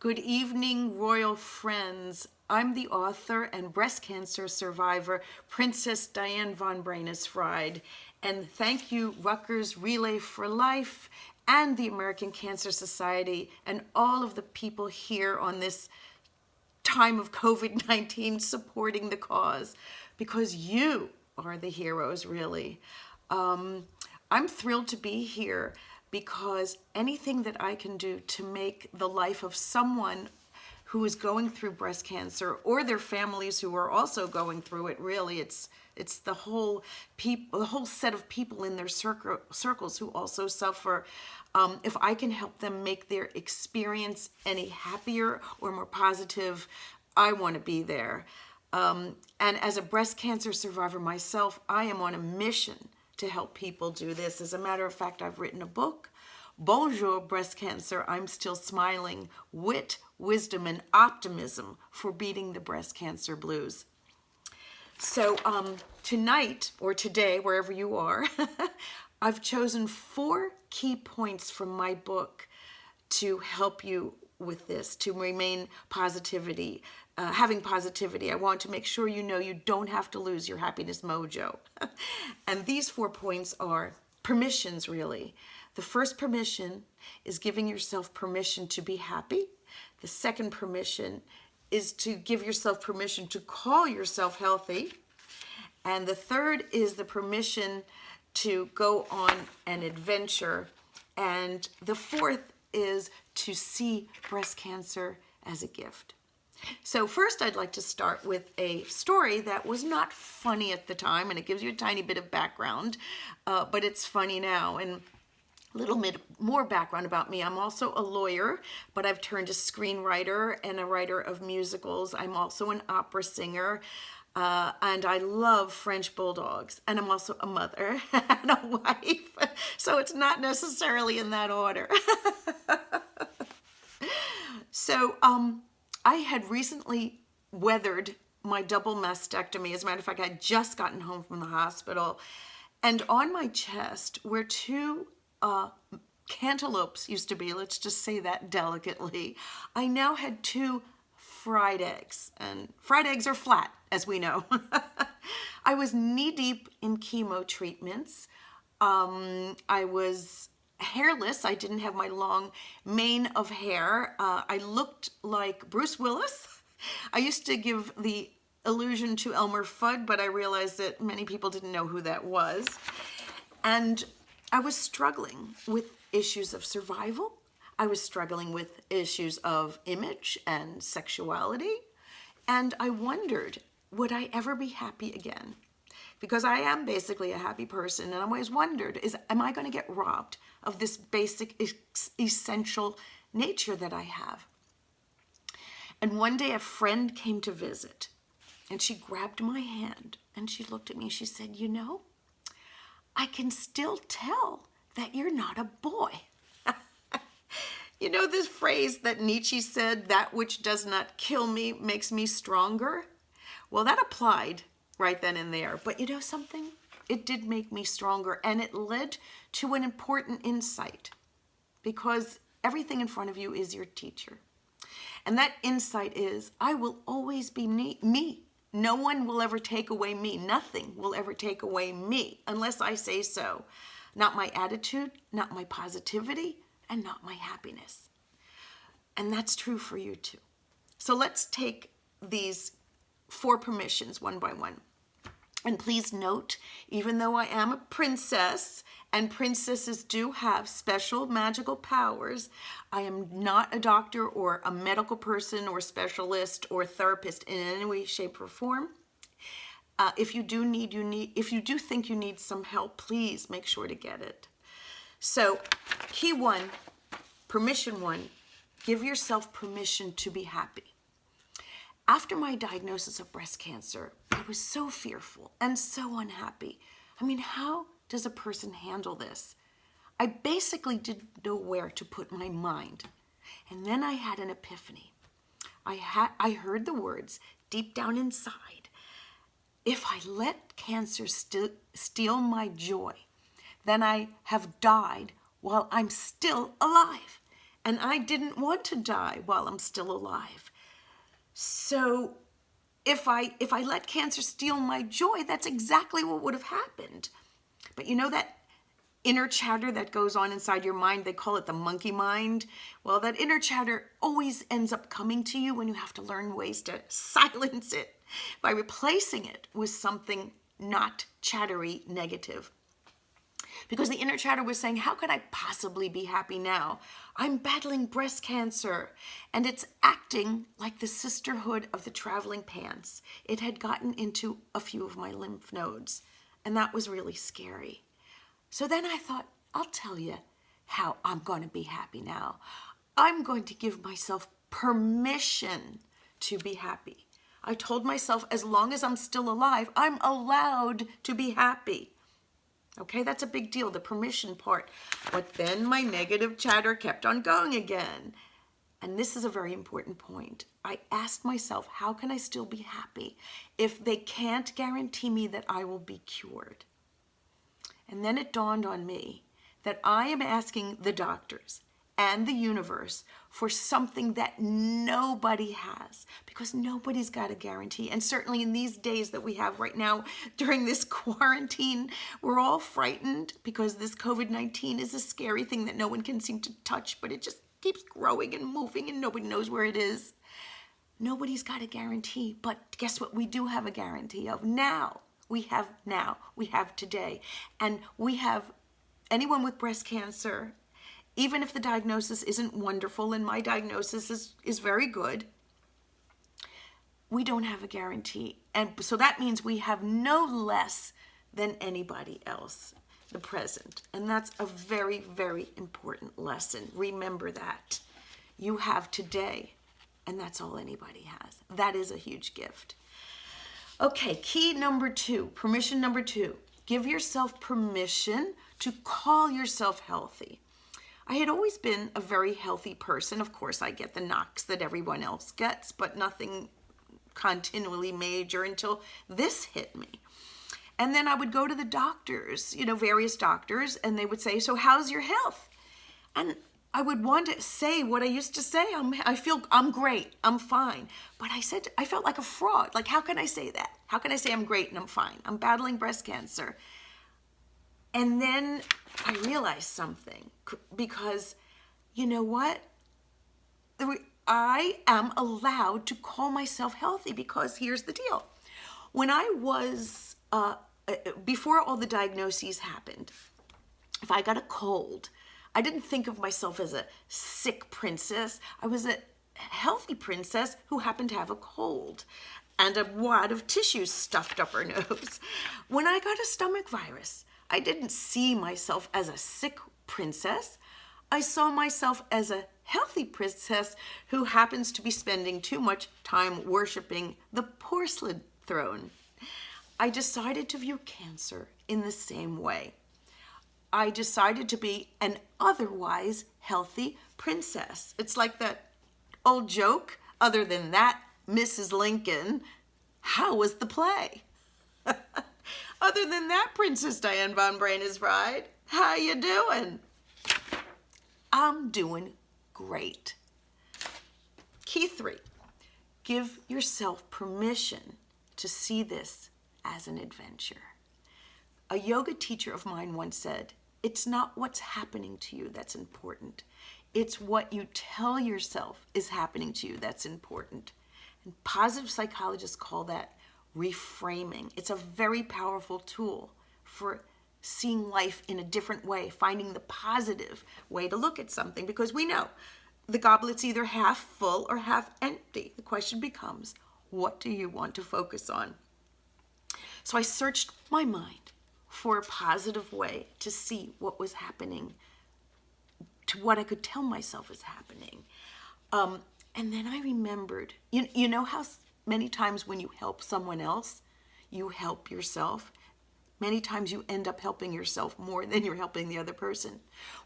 Good evening, royal friends. I'm the author and breast cancer survivor, Princess Diane von Brauness-Fried. And thank you, Rutgers Relay for Life and the American Cancer Society and all of the people here on this time of COVID-19 supporting the cause, because you are the heroes, really. I'm thrilled to be here because anything that I can do to make the life of someone who is going through breast cancer or their families who are also going through it, really, it's the whole set of people in their circles who also suffer. If I can help them make their experience any happier or more positive, I want to be there. And as a breast cancer survivor myself, I am on a mission to help people do this. As a matter of fact, I've written a book, Bonjour Breast Cancer, I'm Still Smiling, Wit, Wisdom, and Optimism for Beating the Breast Cancer Blues. So tonight, or today, wherever you are, I've chosen 4 key points from my book to help you with this, to remain having positivity. I want to make sure you know you don't have to lose your happiness mojo. And these 4 points are permissions, really. The first permission is giving yourself permission to be happy. The second permission is to give yourself permission to call yourself healthy. And the third is the permission to go on an adventure. And the fourth is to see breast cancer as a gift. So first, I'd like to start with a story that was not funny at the time, and it gives you a tiny bit of background, but it's funny now. And a little bit more background about me. I'm also a lawyer, but I've turned a screenwriter and a writer of musicals. I'm also an opera singer, and I love French bulldogs. And I'm also a mother and a wife, so it's not necessarily in that order. So I had recently weathered my double mastectomy. As a matter of fact, I had just gotten home from the hospital, and on my chest were 2 cantaloupes, used to be, let's just say that delicately. I now had 2 fried eggs, and fried eggs are flat, as we know. I was knee-deep in chemo treatments. I was hairless. I didn't have my long mane of hair. I looked like Bruce Willis. I used to give the illusion to Elmer Fudd, but I realized that many people didn't know who that was. And I was struggling with issues of survival. I was struggling with issues of image and sexuality. And I wondered, would I ever be happy again? Because I am basically a happy person, and I always wondered, am I going to get robbed of this basic, essential nature that I have? And one day a friend came to visit, and she grabbed my hand, and she looked at me, and she said, you know, I can still tell that you're not a boy. You know this phrase that Nietzsche said, that which does not kill me makes me stronger? Well, that applied right then and there. But you know something? It did make me stronger, and it led to an important insight, because everything in front of you is your teacher. And that insight is, I will always be me. No one will ever take away me. Nothing will ever take away me unless I say so. Not my attitude, not my positivity, and not my happiness. And that's true for you too. So let's take these 4 permissions one by one. And please note, even though I am a princess, and princesses do have special magical powers, I am not a doctor or a medical person or specialist or therapist in any way, shape, or form. If you do think you need some help, please make sure to get it. So, key 1, permission 1, give yourself permission to be happy. After my diagnosis of breast cancer, I was so fearful and so unhappy. I mean, how does a person handle this? I basically didn't know where to put my mind. And then I had an epiphany. I heard the words deep down inside. If I let cancer steal my joy, then I have died while I'm still alive. And I didn't want to die while I'm still alive. So if I let cancer steal my joy, that's exactly what would have happened. But you know that inner chatter that goes on inside your mind, they call it the monkey mind. Well, that inner chatter always ends up coming to you when you have to learn ways to silence it by replacing it with something not chattery negative. Because the inner chatter was saying, how could I possibly be happy now? I'm battling breast cancer. And it's acting like the sisterhood of the traveling pants. It had gotten into a few of my lymph nodes. And that was really scary. So then I thought, I'll tell you how I'm going to be happy now. I'm going to give myself permission to be happy. I told myself, as long as I'm still alive, I'm allowed to be happy. Okay, that's a big deal, the permission part. But then my negative chatter kept on going again. And this is a very important point. I asked myself, how can I still be happy if they can't guarantee me that I will be cured? And then it dawned on me that I am asking the doctors and the universe for something that nobody has, because nobody's got a guarantee. And certainly in these days that we have right now during this quarantine, we're all frightened because this COVID-19 is a scary thing that no one can seem to touch, but it just keeps growing and moving and nobody knows where it is. Nobody's got a guarantee, but guess what we do have a guarantee of now? We have today. And we have anyone with breast cancer, even if the diagnosis isn't wonderful, and my diagnosis is very good, we don't have a guarantee. And so that means we have no less than anybody else, the present. And that's a very, very important lesson. Remember that. You have today, and that's all anybody has. That is a huge gift. Okay, key number 2, permission number 2. Give yourself permission to call yourself healthy. I had always been a very healthy person. Of course, I get the knocks that everyone else gets, but nothing continually major until this hit me. And then I would go to the doctors, various doctors, and they would say, so how's your health? And I would want to say what I used to say. I feel I'm great, I'm fine. But I felt like a fraud. Like, how can I say that? How can I say I'm great and I'm fine? I'm battling breast cancer. And then I realized something, because you know what? I am allowed to call myself healthy, because here's the deal. When I was, before all the diagnoses happened, if I got a cold, I didn't think of myself as a sick princess. I was a healthy princess who happened to have a cold and a wad of tissues stuffed up her nose. When I got a stomach virus, I didn't see myself as a sick princess. I saw myself as a healthy princess who happens to be spending too much time worshiping the porcelain throne. I decided to view cancer in the same way. I decided to be an otherwise healthy princess. It's like that old joke, other than that, Mrs. Lincoln, how was the play? Other than that, Princess Diane von Braun's bride, how you doing? I'm doing great. Key 3, give yourself permission to see this as an adventure. A yoga teacher of mine once said, it's not what's happening to you that's important. It's what you tell yourself is happening to you that's important. And positive psychologists call that reframing. It's a very powerful tool for seeing life in a different way, finding the positive way to look at something, because we know the goblet's either half full or half empty. The question becomes, what do you want to focus on? So I searched my mind for a positive way to see what was happening, to what I could tell myself is happening. And then I remembered, you know how many times when you help someone else, you help yourself? Many times you end up helping yourself more than you're helping the other person.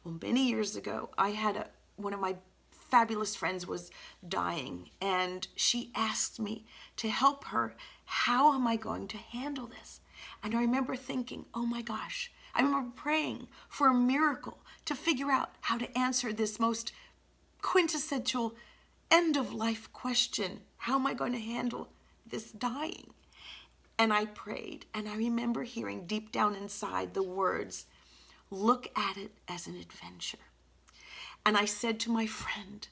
Well, many years ago, I had one of my fabulous friends was dying, and she asked me to help her. How am I going to handle this? And I remember thinking, oh my gosh, I remember praying for a miracle to figure out how to answer this most quintessential end-of-life question. How am I going to handle this dying? And I prayed, and I remember hearing deep down inside the words, look at it as an adventure. And I said to my friend,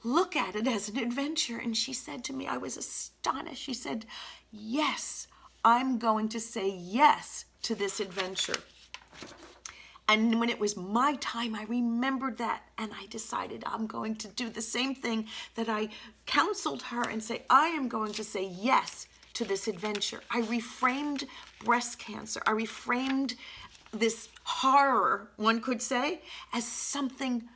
look at it as an adventure. And she said to me, I was astonished. She said, yes, I'm going to say yes to this adventure. And when it was my time, I remembered that, and I decided I'm going to do the same thing that I counseled her and say, I am going to say yes to this adventure. I reframed breast cancer. I reframed this horror, one could say, as something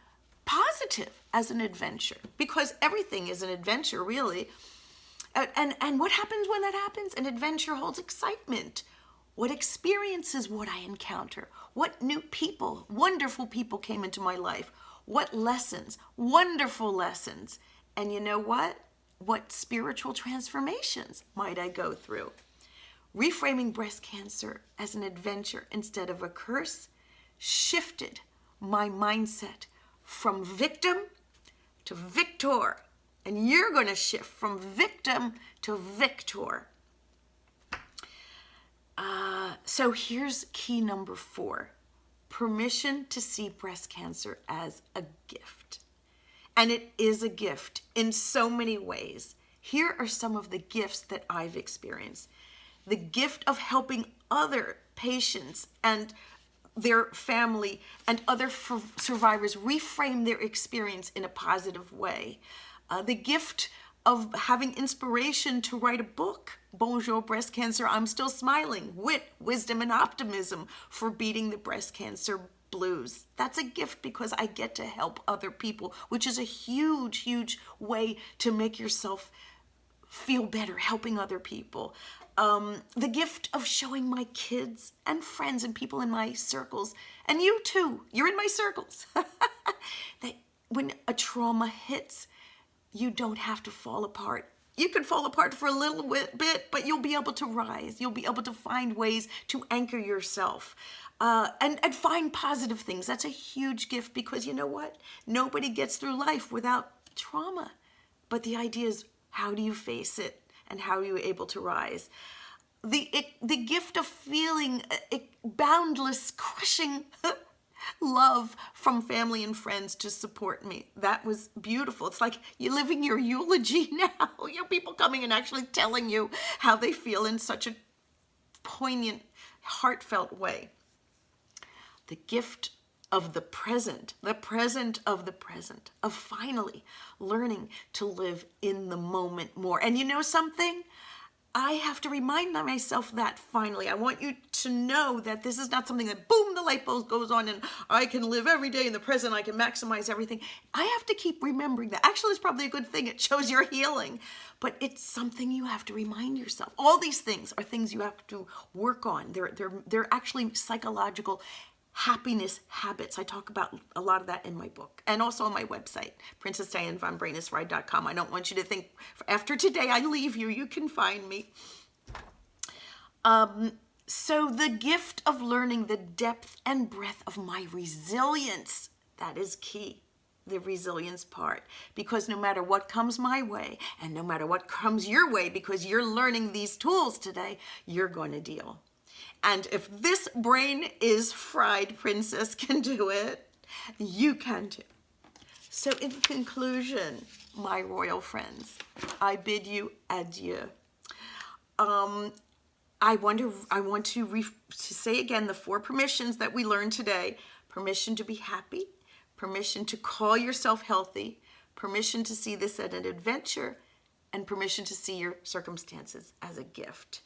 positive, as an adventure, because everything is an adventure, really. And what happens when that happens? An adventure holds excitement. What experiences would I encounter? What new people, wonderful people came into my life? What lessons, wonderful lessons? And you know what? What spiritual transformations might I go through? Reframing breast cancer as an adventure instead of a curse shifted my mindset from victim to victor. And you're going to shift from victim to victor. So here's key number 4. Permission to see breast cancer as a gift. And it is a gift in so many ways. Here are some of the gifts that I've experienced. The gift of helping other patients and their family and other survivors reframe their experience in a positive way. The gift of having inspiration to write a book, Bonjour Breast Cancer, I'm Still Smiling, wit, wisdom, and optimism for beating the breast cancer blues. That's a gift because I get to help other people, which is a huge, huge way to make yourself feel better, helping other people. The gift of showing my kids and friends and people in my circles, and you too, you're in my circles, that when a trauma hits, you don't have to fall apart. You can fall apart for a little bit, but you'll be able to rise. You'll be able to find ways to anchor yourself and find positive things. That's a huge gift because you know what? Nobody gets through life without trauma. But the idea is, how do you face it and how are you able to rise? The gift of feeling boundless, crushing love from family and friends to support me. That was beautiful. It's like you're living your eulogy now. You know, people coming and actually telling you how they feel in such a poignant, heartfelt way. The gift of the present of the present, of finally learning to live in the moment more. And you know something? I have to remind myself that finally. I want you to know that this is not something that, boom, the light bulb goes on and I can live every day in the present. I can maximize everything. I have to keep remembering that. Actually, it's probably a good thing. It shows you're healing. But it's something you have to remind yourself. All these things are things you have to work on. They're actually psychological happiness habits. I talk about a lot of that in my book and also on my website, princessdianevonbrainesfried.com. I don't want you to think after today I leave you, you can find me. So the gift of learning the depth and breadth of my resilience, that is key. The resilience part, because no matter what comes my way and no matter what comes your way, because you're learning these tools today, you're going to deal. And if this brain is fried, Princess can do it, you can too. So in conclusion, my royal friends, I bid you adieu. I want to say again the 4 permissions that we learned today. Permission to be happy, permission to call yourself healthy, permission to see this as an adventure, and permission to see your circumstances as a gift.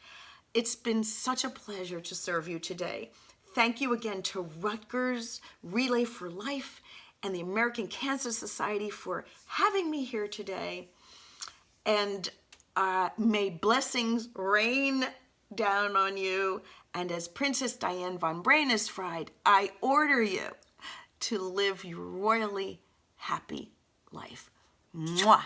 It's been such a pleasure to serve you today. Thank you again to Rutgers, Relay for Life, and the American Cancer Society for having me here today. And may blessings rain down on you. And as Princess Diane von Brainesfried, I order you to live your royally happy life. Mwah.